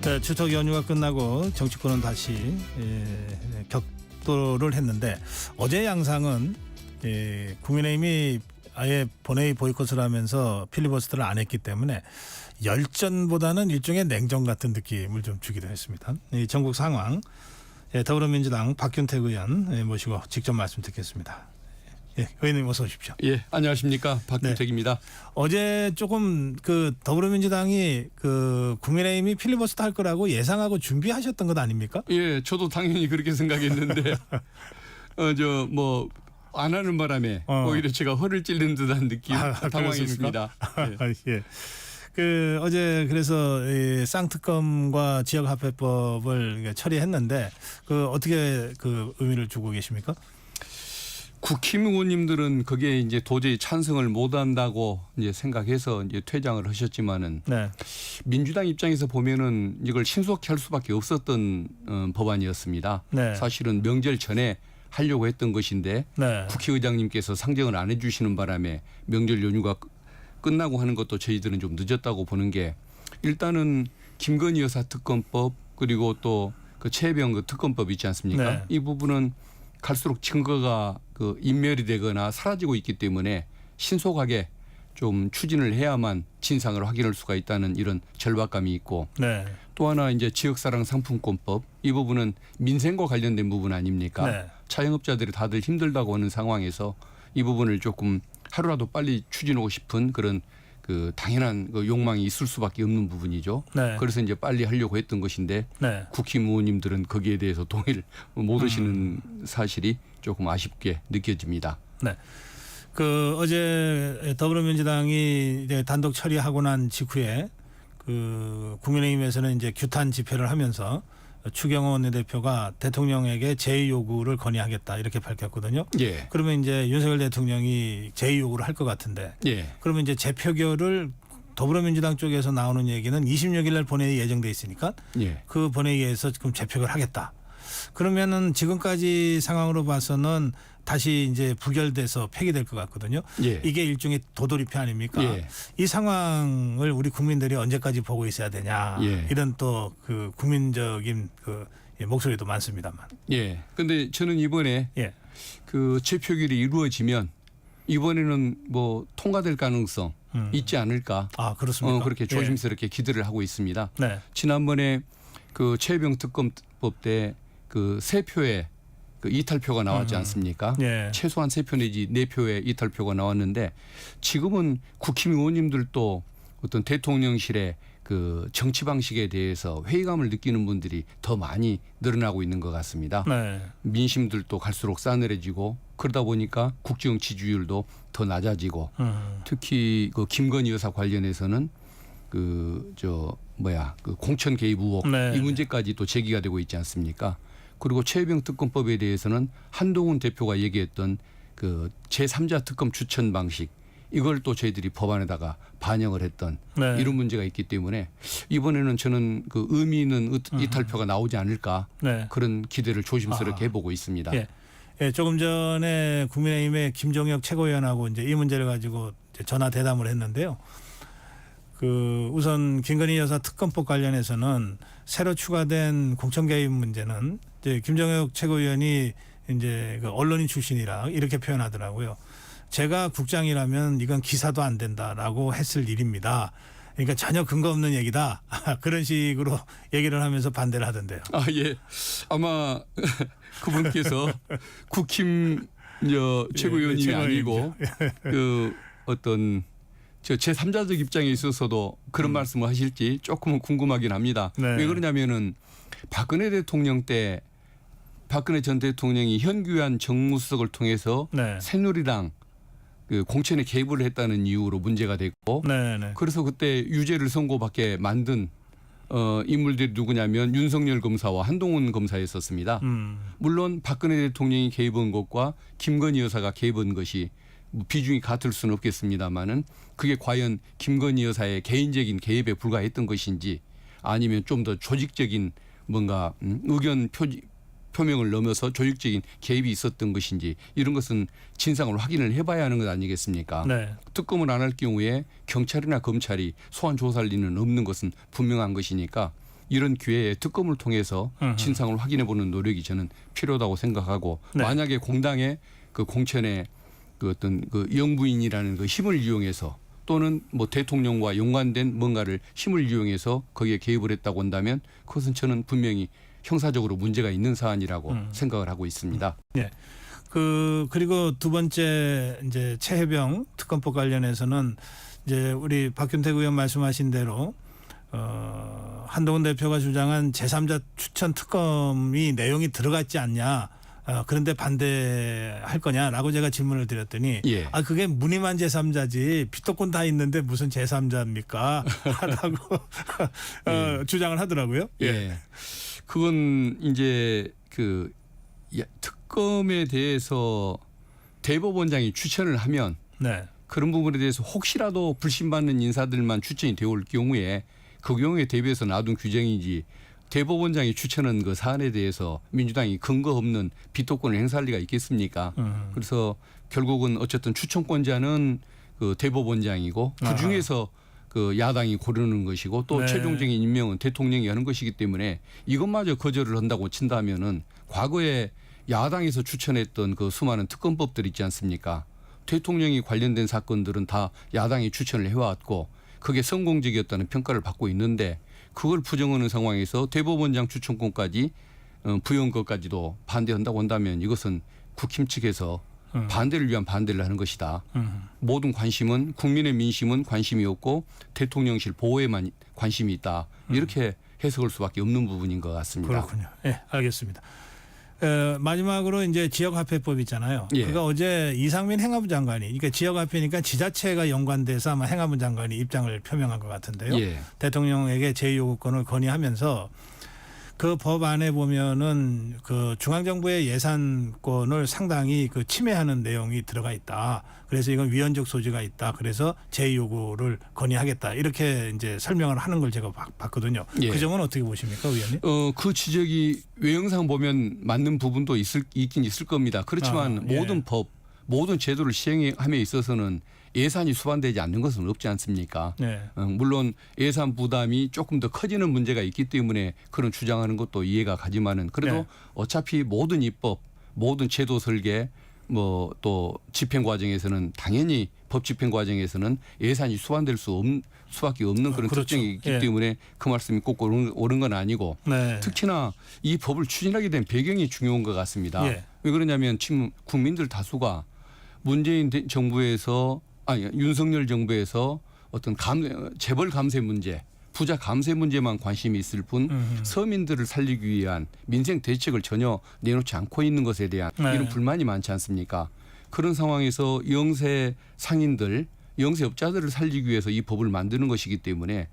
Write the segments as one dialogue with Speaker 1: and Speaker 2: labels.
Speaker 1: 네, 추석 연휴가 끝나고 정치권은 다시 격돌을 했는데 어제 양상은 국민의힘이 아예 본회의 보이콧을 하면서 필리버스터를 안 했기 때문에 열전보다는 일종의 냉전 같은 느낌을 좀 주기도 했습니다. 이 전국 상황 더불어민주당 박균택 의원 모시고 직접 말씀 듣겠습니다. 의원님 어서 오십시오.
Speaker 2: 예, 안녕하십니까, 박균택입니다.
Speaker 1: 네. 어제 조금 그 더불어민주당이 그 국민의힘이 필리버스터 할 거라고 예상하고 준비하셨던 것 아닙니까?
Speaker 2: 예, 저도 당연히 그렇게 생각했는데 안 하는 바람에 오히려 제가 허를 찔린 듯한 느낌 당황했습니다.
Speaker 1: 예. 예. 그 어제 그래서 이 쌍특검과 지역화폐법을 처리했는데 그 어떻게 그 의미를 주고 계십니까?
Speaker 2: 국힘 의원님들은 거기에 이제 도저히 찬성을 못한다고 이제 생각해서 이제 퇴장을 하셨지만은
Speaker 1: 네.
Speaker 2: 민주당 입장에서 보면은 이걸 신속히 할 수밖에 없었던 법안이었습니다.
Speaker 1: 네.
Speaker 2: 사실은 명절 전에 하려고 했던 것인데
Speaker 1: 네.
Speaker 2: 국회의장님께서 상정을 안 해주시는 바람에 명절 연휴가 끝나고 하는 것도 저희들은 좀 늦었다고 보는 게 일단은 김건희 여사 특검법 그리고 또 그 최혜병 그 특검법 있지 않습니까?
Speaker 1: 네.
Speaker 2: 이 부분은 갈수록 증거가 그 인멸이 되거나 사라지고 있기 때문에 신속하게 좀 추진을 해야만 진상을 확인할 수가 있다는 이런 절박감이 있고
Speaker 1: 네.
Speaker 2: 또 하나 이제 지역사랑 상품권법 이 부분은 민생과 관련된 부분 아닙니까?
Speaker 1: 네.
Speaker 2: 자영업자들이 다들 힘들다고 하는 상황에서 이 부분을 조금 하루라도 빨리 추진하고 싶은 그런 그 당연한 그 욕망이 있을 수밖에 없는 부분이죠.
Speaker 1: 네.
Speaker 2: 그래서 이제 빨리 하려고 했던 것인데
Speaker 1: 네.
Speaker 2: 국힘 의원님들은 거기에 대해서 동의를 못 하시는 사실이 조금 아쉽게 느껴집니다.
Speaker 1: 네. 그 어제 더불어민주당이 이제 단독 처리하고 난 직후에 그 국민의힘에서는 이제 규탄 집회를 하면서 추경호 원내대표가 대통령에게 제의 요구를 건의하겠다 이렇게 밝혔거든요.
Speaker 2: 예.
Speaker 1: 그러면 이제 윤석열 대통령이 제의 요구를 할 것 같은데
Speaker 2: 예.
Speaker 1: 그러면 이제 재표결을 더불어민주당 쪽에서 나오는 얘기는 26일 날 본회의 예정돼 있으니까
Speaker 2: 예.
Speaker 1: 그 본회의에서 지금 재표결 하겠다. 그러면은 지금까지 상황으로 봐서는 다시 이제 부결돼서 폐기될 것 같거든요.
Speaker 2: 예.
Speaker 1: 이게 일종의 도돌이표 아닙니까?
Speaker 2: 예.
Speaker 1: 이 상황을 우리 국민들이 언제까지 보고 있어야 되냐.
Speaker 2: 예.
Speaker 1: 이런 또 그 국민적인 그 목소리도 많습니다만.
Speaker 2: 예. 근데 저는 이번에
Speaker 1: 예.
Speaker 2: 그 재표결이 이루어지면 이번에는 뭐 통과될 가능성 있지 않을까.
Speaker 1: 아, 그렇습니까?
Speaker 2: 그렇게 조심스럽게 기대를 하고 있습니다.
Speaker 1: 네.
Speaker 2: 지난번에 그 최혜병 특검법 때 그 세 표의 그 이탈표가 나왔지 않습니까?
Speaker 1: 예.
Speaker 2: 최소한 3표 내지 4표의 이탈표가 나왔는데 지금은 국힘 의원님들도 어떤 대통령실의 그 정치 방식에 대해서 회의감을 느끼는 분들이 더 많이 늘어나고 있는 것 같습니다.
Speaker 1: 네.
Speaker 2: 민심들도 갈수록 싸늘해지고 그러다 보니까 국정 지지율도 더 낮아지고 특히 그 김건희 여사 관련해서는 그 공천 개입 의혹
Speaker 1: 네.
Speaker 2: 이 문제까지 또 제기가 되고 있지 않습니까? 그리고 최혜병 특검법에 대해서는 한동훈 대표가 얘기했던 그 제3자 특검 추천 방식 이걸 또 저희들이 법안에다가 반영을 했던
Speaker 1: 네.
Speaker 2: 이런 문제가 있기 때문에 이번에는 저는 그 의미 있는 이탈표가 나오지 않을까
Speaker 1: 네.
Speaker 2: 그런 기대를 조심스럽게 해보고 있습니다.
Speaker 1: 예. 예, 조금 전에 국민의힘의 김종혁 최고위원하고 이제 이 문제를 가지고 이제 전화 대담을 했는데요. 그 우선 김건희 여사 특검법 관련해서는 새로 추가된 공천 개입 문제는 이제 김종혁 최고위원이 이제 그 언론인 출신이라 이렇게 표현하더라고요. 제가 국장이라면 이건 기사도 안 된다라고 했을 일입니다. 그러니까 전혀 근거 없는 얘기다. 그런 식으로 얘기를 하면서 반대를 하던데요.
Speaker 2: 아, 예. 아마 그분께서 국힘 최고위원이
Speaker 1: 예,
Speaker 2: 아니고 그 어떤 제3자적 입장에 있어서도 그런 말씀을 하실지 조금은 궁금하긴 합니다.
Speaker 1: 네.
Speaker 2: 왜 그러냐면은 박근혜 대통령 때 박근혜 전 대통령이 현규환 정무수석을 통해서
Speaker 1: 네.
Speaker 2: 새누리당 그 공천에 개입을 했다는 이유로 문제가 됐고
Speaker 1: 네, 네.
Speaker 2: 그래서 그때 유죄를 선고받게 만든 인물들이 누구냐면 윤석열 검사와 한동훈 검사였었습니다. 물론 박근혜 대통령이 개입한 것과 김건희 여사가 개입한 것이 비중이 같을 수는 없겠습니다만은 그게 과연 김건희 여사의 개인적인 개입에 불과했던 것인지 아니면 좀 더 조직적인 뭔가 의견 표명을 넘어서 조직적인 개입이 있었던 것인지 이런 것은 진상을 확인을 해봐야 하는 것 아니겠습니까?
Speaker 1: 네.
Speaker 2: 특검을 안 할 경우에 경찰이나 검찰이 소환 조사할 리는 없는 것은 분명한 것이니까 이런 기회에 특검을 통해서 진상을 확인해보는 노력이 저는 필요하다고 생각하고
Speaker 1: 네.
Speaker 2: 만약에 공당의 그 공천의 그 어떤 그 영부인이라는 그 힘을 이용해서 또는 뭐 대통령과 연관된 뭔가를 힘을 이용해서 거기에 개입을 했다고 한다면 그것은 저는 분명히 형사적으로 문제가 있는 사안이라고 생각을 하고 있습니다.
Speaker 1: 네. 그리고 두 번째 이제 최혜병 특검법 관련해서는 이제 우리 박균택 의원 말씀하신 대로 한동훈 대표가 주장한 제3자 추천 특검이 내용이 들어갔지 않냐. 그런데 반대할 거냐라고 제가 질문을 드렸더니
Speaker 2: 예.
Speaker 1: 그게 무늬만 제3자지 비토권 다 있는데 무슨 제3자입니까? 라고 주장을 하더라고요.
Speaker 2: 예. 그건 이제 그 특검에 대해서 대법원장이 추천을 하면
Speaker 1: 네.
Speaker 2: 그런 부분에 대해서 혹시라도 불신받는 인사들만 추천이 되어 올 경우에 그 경우에 대비해서 놔둔 규정이지 대법원장이 추천한 그 사안에 대해서 민주당이 근거 없는 비토권을 행사할 리가 있겠습니까? 그래서 결국은 어쨌든 추천권자는 그 대법원장이고 그 중에서 그 야당이 고르는 것이고 또
Speaker 1: 네. 최종적인
Speaker 2: 최종적인 임명은 대통령이 하는 것이기 때문에 이것마저 거절을 한다고 친다면은 과거에 야당에서 추천했던 그 수많은 특검법들 있지 않습니까? 대통령이 관련된 사건들은 다 야당이 추천을 해왔고 그게 성공적이었다는 평가를 받고 있는데 그걸 부정하는 상황에서 대법원장 추천권까지 부여한 것까지도 반대한다고 한다면 이것은 국힘 측에서 반대를 위한 반대를 하는 것이다. 모든 관심은 국민의 민심은 관심이 없고 대통령실 보호에만 관심이 있다. 이렇게 해석할 수밖에 없는 부분인 것 같습니다.
Speaker 1: 그렇군요. 네, 알겠습니다. 마지막으로 이제 지역화폐법 있잖아요.
Speaker 2: 예.
Speaker 1: 그러니까 어제 이상민 행안부 장관이, 그러니까 지역화폐니까 지자체가 연관돼서 아마 행안부 장관이 입장을 표명한 것 같은데요.
Speaker 2: 예.
Speaker 1: 대통령에게 제2요구권을 건의하면서 그 법 안에 보면은 그 중앙정부의 예산권을 상당히 그 침해하는 내용이 들어가 있다. 그래서 이건 위헌적 소지가 있다. 그래서 제2요구를 건의하겠다. 이렇게 이제 설명을 하는 걸 제가 봤거든요.
Speaker 2: 예.
Speaker 1: 그 점은 어떻게 보십니까, 의원님?
Speaker 2: 그 지적이 외형상 보면 맞는 부분도 있긴 있을 겁니다. 그렇지만
Speaker 1: 예.
Speaker 2: 모든 법, 모든 제도를 시행함에 있어서는 예산이 수반되지 않는 것은 없지 않습니까?
Speaker 1: 네.
Speaker 2: 물론 예산 부담이 조금 더 커지는 문제가 있기 때문에 그런 주장하는 것도 이해가 가지만은 그래도
Speaker 1: 네.
Speaker 2: 어차피 모든 입법, 모든 제도 설계 뭐 또 집행 과정에서는 당연히 법 집행 과정에서는 예산이 수반될 수밖에 없는 그런
Speaker 1: 그렇죠.
Speaker 2: 특징이 있기
Speaker 1: 예.
Speaker 2: 때문에 그 말씀이 꼭 옳은 건 아니고
Speaker 1: 네.
Speaker 2: 특히나 이 법을 추진하게 된 배경이 중요한 것 같습니다.
Speaker 1: 예.
Speaker 2: 왜 그러냐면 지금 국민들 다수가 문재인 정부에서 윤석열 정부에서 어떤 재벌 감세 문제, 부자 감세 문제만 관심이 있을 뿐 서민들을 살리기 위한 민생 대책을 전혀 내놓지 않고 있는 것에 대한
Speaker 1: 네.
Speaker 2: 이런 불만이 많지 않습니까? 그런 상황에서 영세 상인들, 영세업자들을 살리기 위해서 이 법을 만드는 것이기 때문에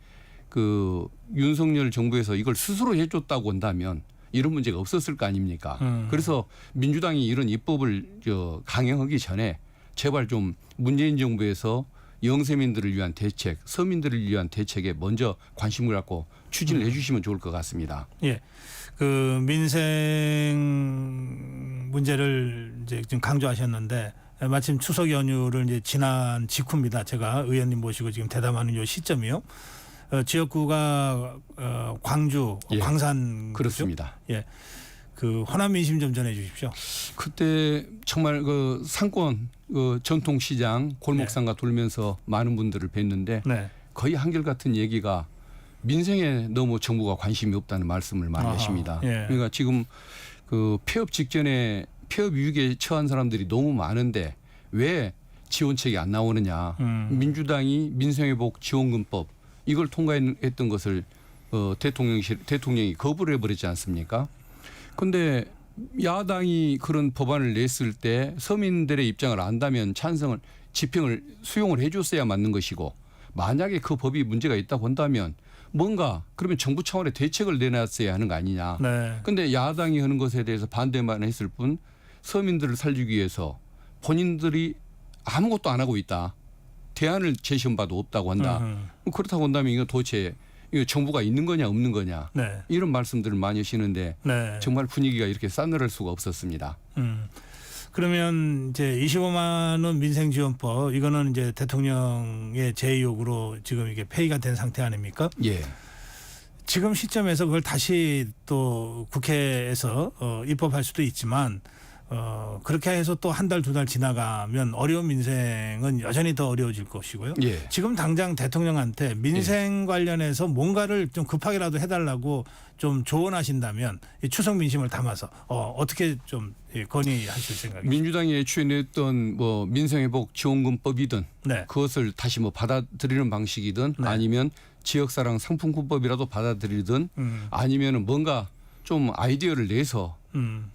Speaker 2: 그 윤석열 정부에서 이걸 스스로 해줬다고 한다면 이런 문제가 없었을 거 아닙니까? 그래서 민주당이 이런 입법을 강행하기 전에 제발 좀 문재인 정부에서 영세민들을 위한 대책, 서민들을 위한 대책에 먼저 관심을 갖고 추진을 해주시면 좋을 것 같습니다.
Speaker 1: 예. 그 민생 문제를 이제 지금 강조하셨는데 마침 추석 연휴를 이제 지난 직후입니다. 제가 의원님 모시고 지금 대담하는 요 시점이요. 지역구가 광주,
Speaker 2: 예.
Speaker 1: 광산
Speaker 2: 그렇습니다.
Speaker 1: 예. 그 호남 민심 좀 전해 주십시오.
Speaker 2: 그때 정말 그 상권 그 전통시장 골목상가 돌면서 많은 분들을 뵀는데
Speaker 1: 네.
Speaker 2: 거의 한결같은 얘기가 민생에 너무 정부가 관심이 없다는 말씀을 많이 하십니다.
Speaker 1: 예.
Speaker 2: 그러니까 지금 그 폐업 직전에 폐업 위기에 처한 사람들이 너무 많은데 왜 지원책이 안 나오느냐. 민주당이 민생회복 지원금법 이걸 통과했던 것을 대통령이 거부를 해버리지 않습니까? 그런데 야당이 그런 법안을 냈을 때 서민들의 입장을 안다면 찬성을 집행을 수용을 해줬어야 맞는 것이고 만약에 그 법이 문제가 있다고 한다면 뭔가 그러면 정부 차원의 대책을 내놨어야 하는 거 아니냐.
Speaker 1: 네.
Speaker 2: 그런데 야당이 하는 것에 대해서 반대만 했을 뿐 서민들을 살리기 위해서 본인들이 아무것도 안 하고 있다. 대안을 제시한 바도 없다고 한다. 그렇다고 한다면 이거 도대체 이거 정부가 있는 거냐 없는 거냐
Speaker 1: 네.
Speaker 2: 이런 말씀들을 많이 하시는데
Speaker 1: 네.
Speaker 2: 정말 분위기가 이렇게 싸늘할 수가 없었습니다.
Speaker 1: 그러면 이제 25만 원 민생지원법 이거는 이제 대통령의 제의욕으로 지금 이게 폐의가 된 상태 아닙니까?
Speaker 2: 예.
Speaker 1: 지금 시점에서 그걸 다시 또 국회에서 입법할 수도 있지만 그렇게 해서 또 한 달, 두 달 지나가면 어려운 민생은 여전히 더 어려워질 것이고요.
Speaker 2: 예.
Speaker 1: 지금 당장 대통령한테 민생 관련해서 뭔가를 좀 급하게라도 해달라고 좀 조언하신다면 이 추석 민심을 담아서 어떻게 좀 건의하실 생각이세요?
Speaker 2: 민주당이 애초에 냈던 뭐 민생회복 지원금법이든
Speaker 1: 네.
Speaker 2: 그것을 다시 뭐 받아들이는 방식이든
Speaker 1: 네.
Speaker 2: 아니면 지역사랑 상품권법이라도 받아들이든 아니면은 뭔가 좀 아이디어를 내서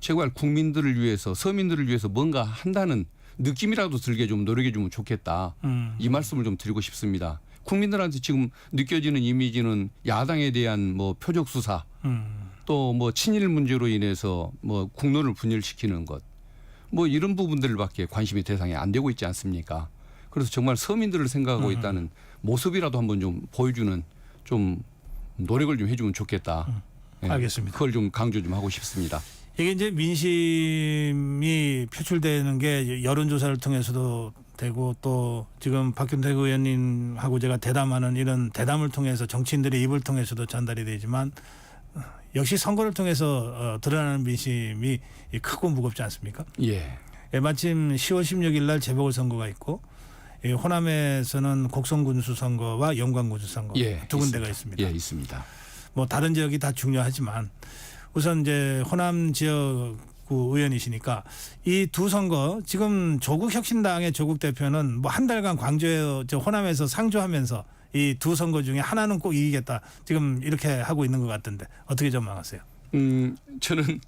Speaker 2: 제발 국민들을 위해서 서민들을 위해서 뭔가 한다는 느낌이라도 들게 좀 노력해 주면 좋겠다. 이 말씀을 좀 드리고 싶습니다. 국민들한테 지금 느껴지는 이미지는 야당에 대한 뭐 표적 수사 또 뭐 친일 문제로 인해서 뭐 국론을 분열시키는 것 뭐 이런 부분들밖에 관심의 대상이 안 되고 있지 않습니까? 그래서 정말 서민들을 생각하고 있다는 모습이라도 한번 좀 보여주는 좀 노력을 좀 해주면 좋겠다. 예,
Speaker 1: 알겠습니다.
Speaker 2: 그걸 좀 강조 좀 하고 싶습니다.
Speaker 1: 이게 이제 민심이 표출되는 게 여론조사를 통해서도 되고 또 지금 박균택 의원님하고 제가 대담하는 이런 대담을 통해서 정치인들의 입을 통해서도 전달이 되지만 역시 선거를 통해서 드러나는 민심이 크고 무겁지 않습니까?
Speaker 2: 예.
Speaker 1: 마침 10월 16일 날 재보궐선거가 있고 호남에서는 곡성군수 선거와 영광군수 선거 두 군데가 있습니다.
Speaker 2: 예, 있습니다.
Speaker 1: 뭐 다른 지역이 다 중요하지만 우선 이제 호남 지역구 의원이시니까 이 두 선거 지금 조국혁신당의 조국 대표는 뭐 한 달간 광주에 호남에서 상주하면서 이 두 선거 중에 하나는 꼭 이기겠다 지금 이렇게 하고 있는 것 같은데 어떻게 전망하세요?
Speaker 2: 저는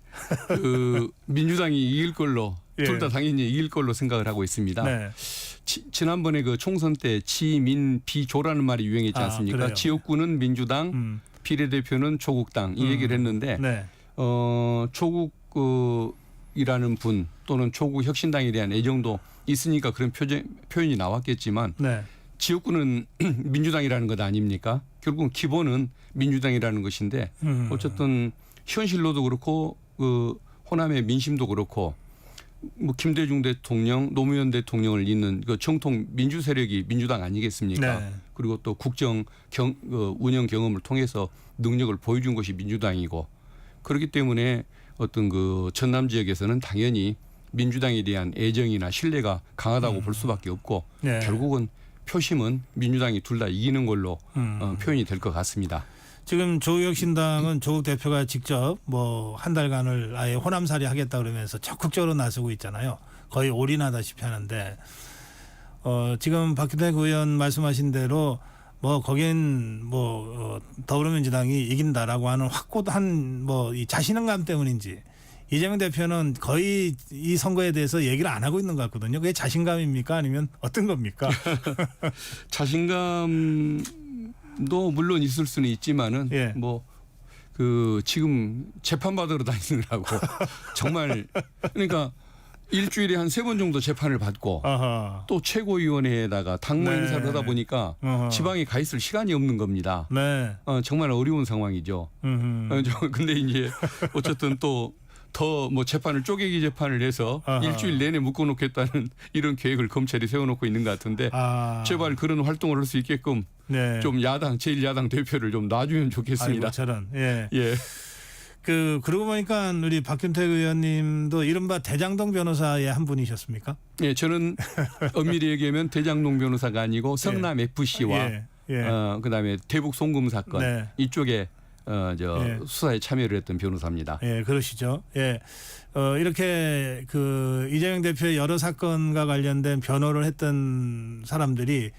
Speaker 2: 그 민주당이 이길 걸로
Speaker 1: 예.
Speaker 2: 둘 다 당연히 이길 걸로 생각을 하고 있습니다.
Speaker 1: 네.
Speaker 2: 지난번에 그 총선 때 지민비조라는 말이 유행했지 않습니까?
Speaker 1: 그래요.
Speaker 2: 지역구는 민주당, 비례대표는 조국당 이 얘기를 했는데
Speaker 1: 네.
Speaker 2: 조국이라는 분 또는 조국혁신당에 대한 애정도 있으니까 그런 표현이 나왔겠지만
Speaker 1: 네.
Speaker 2: 지역구는 민주당이라는 것 아닙니까? 결국은 기본은 민주당이라는 것인데 어쨌든 현실로도 그렇고 그 호남의 민심도 그렇고 뭐 김대중 대통령, 노무현 대통령을 잇는 그 정통 민주 세력이 민주당 아니겠습니까?
Speaker 1: 네.
Speaker 2: 그리고 또 국정 운영 경험을 통해서 능력을 보여준 것이 민주당이고 그렇기 때문에 어떤 그 전남 지역에서는 당연히 민주당에 대한 애정이나 신뢰가 강하다고 볼 수밖에 없고
Speaker 1: 네.
Speaker 2: 결국은 표심은 민주당이 둘 다 이기는 걸로 표현이 될 것 같습니다.
Speaker 1: 지금 조국혁신당은 조국 대표가 직접 뭐 한 달간을 아예 호남살이 하겠다 그러면서 적극적으로 나서고 있잖아요. 거의 올인하다시피 하는데 지금 박균택 의원 말씀하신 대로 뭐 거긴 뭐 더불어민주당이 이긴다라고 하는 확고한 뭐 이 자신감 때문인지 이재명 대표는 거의 이 선거에 대해서 얘기를 안 하고 있는 것 같거든요. 그게 자신감입니까? 아니면 어떤 겁니까?
Speaker 2: 자신감도 물론 있을 수는 있지만은
Speaker 1: 예.
Speaker 2: 뭐 그 지금 재판 받으러 다니느라고 정말 그러니까 일주일에 한 3번 정도 재판을 받고
Speaker 1: 아하.
Speaker 2: 또 최고위원회에다가 당무
Speaker 1: 네.
Speaker 2: 행사를 하다 보니까
Speaker 1: 어허.
Speaker 2: 지방에 가 있을 시간이 없는 겁니다.
Speaker 1: 네.
Speaker 2: 정말 어려운 상황이죠. 근데 이제 어쨌든 또 더 뭐 재판을 쪼개기 재판을 해서
Speaker 1: 아하.
Speaker 2: 일주일 내내 묶어놓겠다는 이런 계획을 검찰이 세워놓고 있는 것 같은데 제발 그런 활동을 할 수 있게끔
Speaker 1: 네.
Speaker 2: 좀 야당 제1야당 대표를 좀 놔주면 좋겠습니다.
Speaker 1: 아이고, 저런. 예.
Speaker 2: 예.
Speaker 1: 그러고 보니까 우리 박균택 의원님도 이른바 대장동 변호사의 한 분이셨습니까?
Speaker 2: 예, 저는 엄밀히 얘기하면 대장동 변호사가 아니고 성남 FC와
Speaker 1: 예. 예.
Speaker 2: 그다음에 대북 송금 사건
Speaker 1: 네.
Speaker 2: 이쪽에
Speaker 1: 예.
Speaker 2: 수사에 참여를 했던 변호사입니다.
Speaker 1: 예, 그러시죠. 예. 이렇게 그 이재명 대표의 여러 사건과 관련된 변호를 했던 사람들이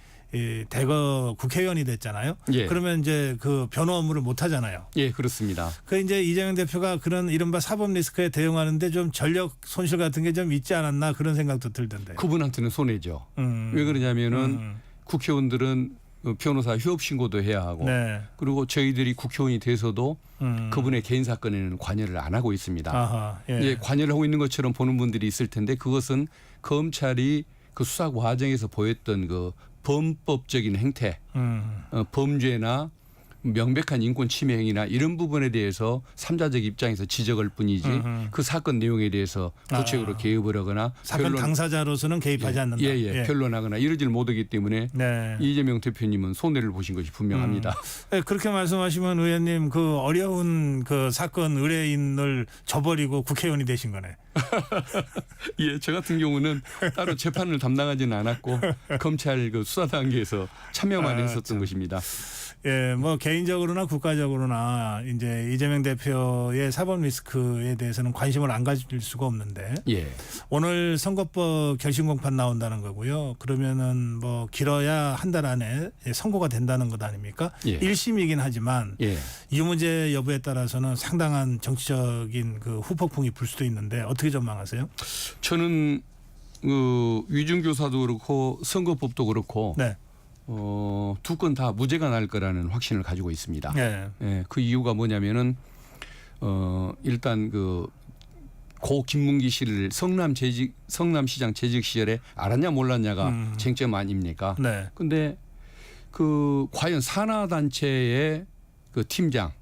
Speaker 1: 대거 국회의원이 됐잖아요.
Speaker 2: 예.
Speaker 1: 그러면 이제 그 변호 업무를 못 하잖아요.
Speaker 2: 예, 그렇습니다.
Speaker 1: 그 이제 이재명 대표가 그런 이른바 사법 리스크에 대응하는데 좀 전력 손실 같은 게 좀 있지 않았나 그런 생각도 들던데.
Speaker 2: 그분한테는 손해죠. 왜 그러냐면은 국회의원들은 변호사 휴업 신고도 해야 하고
Speaker 1: 네.
Speaker 2: 그리고 저희들이 국회의원이 돼서도 그분의 개인 사건에는 관여를 안 하고 있습니다.
Speaker 1: 아하, 예.
Speaker 2: 예, 관여를 하고 있는 것처럼 보는 분들이 있을 텐데 그것은 검찰이 그 수사 과정에서 보였던 그 범법적인 행태, 범죄나 명백한 인권 침해 행위나 이런 부분에 대해서 삼자적 입장에서 지적할 뿐이지 그 사건 내용에 대해서 구체적으로 개입을 하거나
Speaker 1: 사건 당사자로서는 개입하지 않는다.
Speaker 2: 변론하거나 이러질 못하기 때문에
Speaker 1: 네.
Speaker 2: 이재명 대표님은 손해를 보신 것이 분명합니다.
Speaker 1: 네, 그렇게 말씀하시면 의원님 그 어려운 그 사건 의뢰인을 저버리고 국회의원이 되신 거네.
Speaker 2: 예, 저 같은 경우는 따로 재판을 담당하지는 않았고 검찰 그 수사 단계에서 참여만 했었던 것입니다.
Speaker 1: 예, 뭐 개인적으로나 국가적으로나 이제 이재명 대표의 사법 리스크에 대해서는 관심을 안 가질 수가 없는데
Speaker 2: 예.
Speaker 1: 오늘 선거법 결심 공판 나온다는 거고요. 그러면은 뭐 길어야 한 달 안에 선고가 된다는 것 아닙니까?
Speaker 2: 예.
Speaker 1: 1심이긴 하지만
Speaker 2: 예.
Speaker 1: 이 문제 여부에 따라서는 상당한 정치적인 그 후폭풍이 불 수도 있는데 어떻게 전망하세요?
Speaker 2: 저는 위중교사도 그렇고 선거법도 그렇고
Speaker 1: 네.
Speaker 2: 두 건 다 무죄가 날 거라는 확신을 가지고 있습니다.
Speaker 1: 네.
Speaker 2: 예, 그 이유가 뭐냐면은 일단 고 김문기 씨를 성남시장 재직 시절에 알았냐 몰랐냐가 쟁점 아닙니까?
Speaker 1: 네.
Speaker 2: 근데 과연 산하 단체의 그 팀장,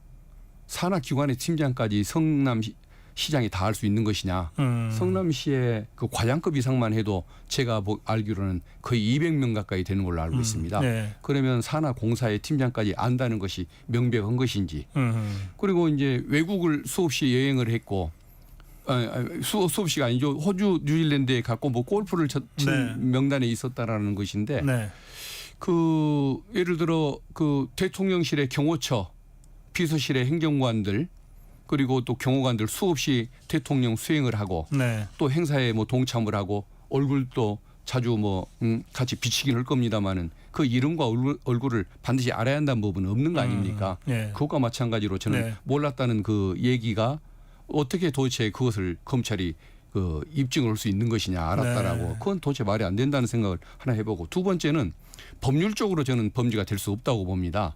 Speaker 2: 산하 기관의 팀장까지 성남시장이 다 할 수 있는 것이냐? 성남시의 그 과장급 이상만 해도 제가 알기로는 거의 200명 가까이 되는 걸로 알고 있습니다.
Speaker 1: 네.
Speaker 2: 그러면 산하 공사의 팀장까지 안다는 것이 명백한 것인지. 그리고 이제 외국을 수없이 여행을 했고 수없이가 아니죠. 호주, 뉴질랜드에 갔고 뭐 골프를 친
Speaker 1: 네.
Speaker 2: 명단에 있었다라는 것인데
Speaker 1: 네.
Speaker 2: 예를 들어 대통령실의 경호처, 비서실의 행정관들 그리고 또 경호관들 수없이 대통령 수행을 하고
Speaker 1: 네.
Speaker 2: 또 행사에 뭐 동참을 하고 얼굴도 자주 같이 비치긴 할 겁니다만은 그 이름과 얼굴을 반드시 알아야 한다는 부분은 없는 거 아닙니까?
Speaker 1: 네.
Speaker 2: 그것과 마찬가지로 저는
Speaker 1: 네.
Speaker 2: 몰랐다는 그 얘기가 어떻게 도대체 그것을 검찰이 입증을 할 수 있는 것이냐 알았다라고
Speaker 1: 네.
Speaker 2: 그건 도대체 말이 안 된다는 생각을 하나 해보고 두 번째는 법률적으로 저는 범죄가 될 수 없다고 봅니다.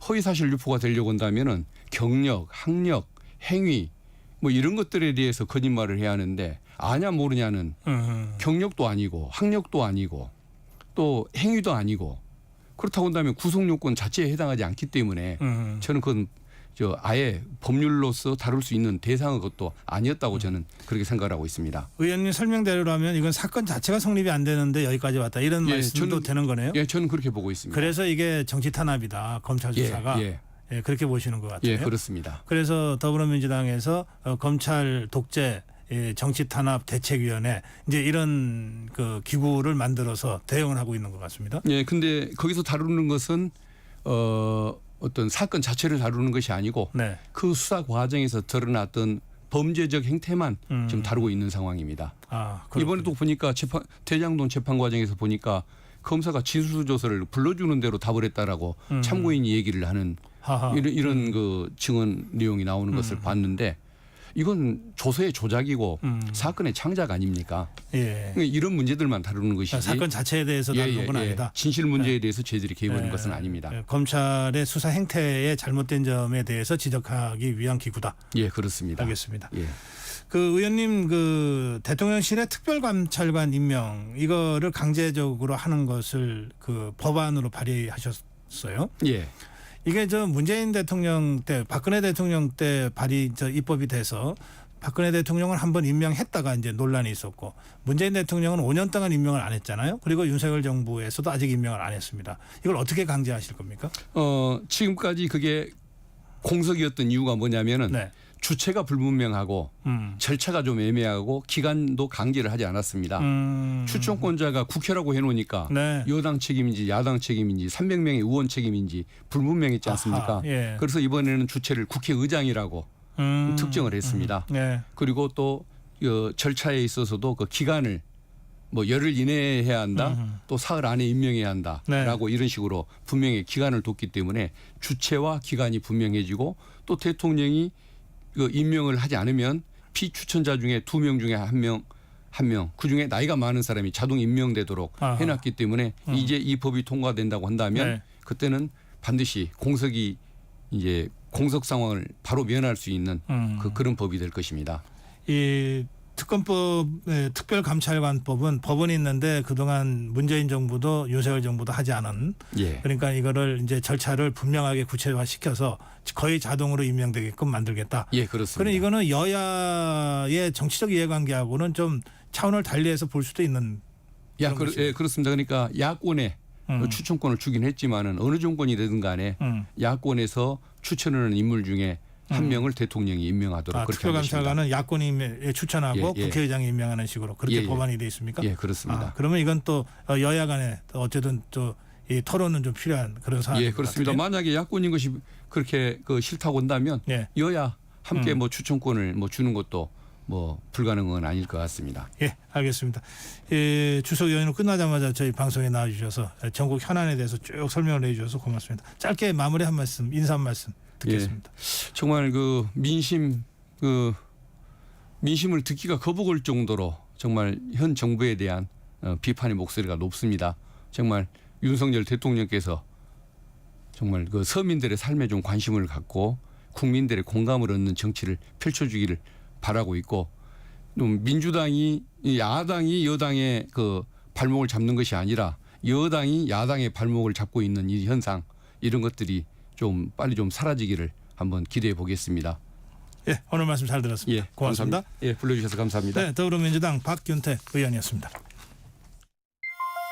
Speaker 2: 허위사실 유포가 되려고 한다면은 경력, 학력, 행위 뭐 이런 것들에 대해서 거짓말을 해야 하는데 아냐 모르냐는 경력도 아니고 학력도 아니고 또 행위도 아니고 그렇다고 한다면 구속요건 자체에 해당하지 않기 때문에 저는 그건 아예 법률로서 다룰 수 있는 대상의 것도 아니었다고 저는 그렇게 생각을 하고 있습니다.
Speaker 1: 의원님 설명대로라면 이건 사건 자체가 성립이 안 되는데 여기까지 왔다 이런 말씀도 되는 거네요.
Speaker 2: 예, 저는 그렇게 보고 있습니다.
Speaker 1: 그래서 이게 정치 탄압이다 검찰 수사가 예, 그렇게 보시는 것 같아요.
Speaker 2: 예, 그렇습니다.
Speaker 1: 그래서 더불어민주당에서 검찰 독재 정치 탄압 대책위원회 이제 이런 그 기구를 만들어서 대응을 하고 있는 것 같습니다.
Speaker 2: 예, 근데 거기서 다루는 것은 어떤 사건 자체를 다루는 것이 아니고
Speaker 1: 네.
Speaker 2: 그 수사 과정에서 드러났던 범죄적 행태만 지금 다루고 있는 상황입니다. 이번에도 보니까 대장동 재판 과정에서 보니까 검사가 진술조서를 불러주는 대로 답을 했다라고 참고인이 얘기를 하는 이런 그 증언 내용이 나오는 것을 봤는데 이건 조서의 조작이고 사건의 창작 아닙니까?
Speaker 1: 예.
Speaker 2: 이런 문제들만 다루는 것이지
Speaker 1: 사건 자체에 대해서 다루는 건 아니다.
Speaker 2: 진실 문제에 대해서 저희들이 개입하는 것은 아닙니다.
Speaker 1: 검찰의 수사 행태의 잘못된 점에 대해서 지적하기 위한 기구다.
Speaker 2: 예, 그렇습니다.
Speaker 1: 알겠습니다.
Speaker 2: 예.
Speaker 1: 그 의원님 그 대통령실의 특별감찰관 임명 이거를 강제적으로 하는 것을 그 법안으로 발의하셨어요.
Speaker 2: 예.
Speaker 1: 이게 문재인 대통령 때 박근혜 대통령 때 입법이 돼서 박근혜 대통령을 한번 임명했다가 이제 논란이 있었고 문재인 대통령은 5년 동안 임명을 안 했잖아요. 그리고 윤석열 정부에서도 아직 임명을 안 했습니다. 이걸 어떻게 강제하실 겁니까?
Speaker 2: 지금까지 그게 공석이었던 이유가 뭐냐면은
Speaker 1: 네.
Speaker 2: 주체가 불분명하고 절차가 좀 애매하고 기간도 강제를 하지 않았습니다. 추천권자가 국회라고 해놓으니까
Speaker 1: 네.
Speaker 2: 여당 책임인지 야당 책임인지 300명의 의원 책임인지 불분명했지 않습니까?
Speaker 1: 예.
Speaker 2: 그래서 이번에는 주체를 국회의장이라고 특정을 했습니다.
Speaker 1: 네.
Speaker 2: 그리고 또 절차에 있어서도 그 기간을 뭐 열흘 이내에 해야 한다. 또 사흘 안에 임명해야 한다라고 이런 식으로 분명히 기간을 뒀기 때문에 주체와 기간이 분명해지고 또 대통령이 임명을 하지 않으면 피추천자 중에 2명 중에 한 명 그중에 나이가 많은 사람이 자동 임명되도록 해놨기 때문에 이제 이 법이 통과된다고 한다면 그때는 반드시 공석이 이제 공석 상황을 바로 면할 수 있는 그런 법이 될 것입니다.
Speaker 1: 이 특검법, 특별감찰관법은 법원이 있는데 그동안 문재인 정부도 윤석열 정부도 하지 않은
Speaker 2: 예.
Speaker 1: 그러니까 이거를 이제 절차를 분명하게 구체화시켜서 거의 자동으로 임명되게끔 만들겠다.
Speaker 2: 예, 그렇습니다.
Speaker 1: 그럼 이거는 여야의 정치적 이해관계하고는 좀 차원을 달리해서 볼 수도 있는.
Speaker 2: 예, 그렇습니다. 그러니까 야권에 추천권을 주긴 했지만은 어느 정권이 되든 간에 야권에서 추천하는 인물 중에 한 명을 대통령이 임명하도록 그렇게 한 것입니다.
Speaker 1: 특별감찰관은 야권이 추천하고
Speaker 2: 예.
Speaker 1: 국회의장이 임명하는 식으로 그렇게
Speaker 2: 예.
Speaker 1: 법안이 돼 있습니까?
Speaker 2: 예, 그렇습니다.
Speaker 1: 그러면 이건 또 여야 간에 또 어쨌든 또 이 토론은 좀 필요한 그런 상황인
Speaker 2: 예,
Speaker 1: 것
Speaker 2: 그렇습니다.
Speaker 1: 같은데요.
Speaker 2: 만약에 야권인 것이 그렇게 싫다고 한다면
Speaker 1: 예.
Speaker 2: 여야 함께 뭐 추천권을 뭐 주는 것도 뭐 불가능은 아닐 것 같습니다.
Speaker 1: 예, 알겠습니다. 추석 연휴 끝나자마자 저희 방송에 나와주셔서 전국 현안에 대해서 쭉 설명을 해주셔서 고맙습니다. 짧게 마무리 한 말씀, 인사 한 말씀 듣겠습니다.
Speaker 2: 예, 정말 민심을 듣기가 거북할 정도로 정말 현 정부에 대한 비판의 목소리가 높습니다. 정말 윤석열 대통령께서 정말 그 서민들의 삶에 좀 관심을 갖고 국민들의 공감을 얻는 정치를 펼쳐주기를 바라고 있고, 민주당이 야당이 여당의 그 발목을 잡는 것이 아니라 여당이 야당의 발목을 잡고 있는 이 현상, 이런 것들이 좀 빨리 좀 사라지기를 한번 기대해 보겠습니다.
Speaker 1: 예, 오늘 말씀 잘 들었습니다.
Speaker 2: 예,
Speaker 1: 고맙습니다.
Speaker 2: 감사합니다. 예, 불러주셔서 감사합니다.
Speaker 1: 네, 더불어민주당 박균택 의원이었습니다.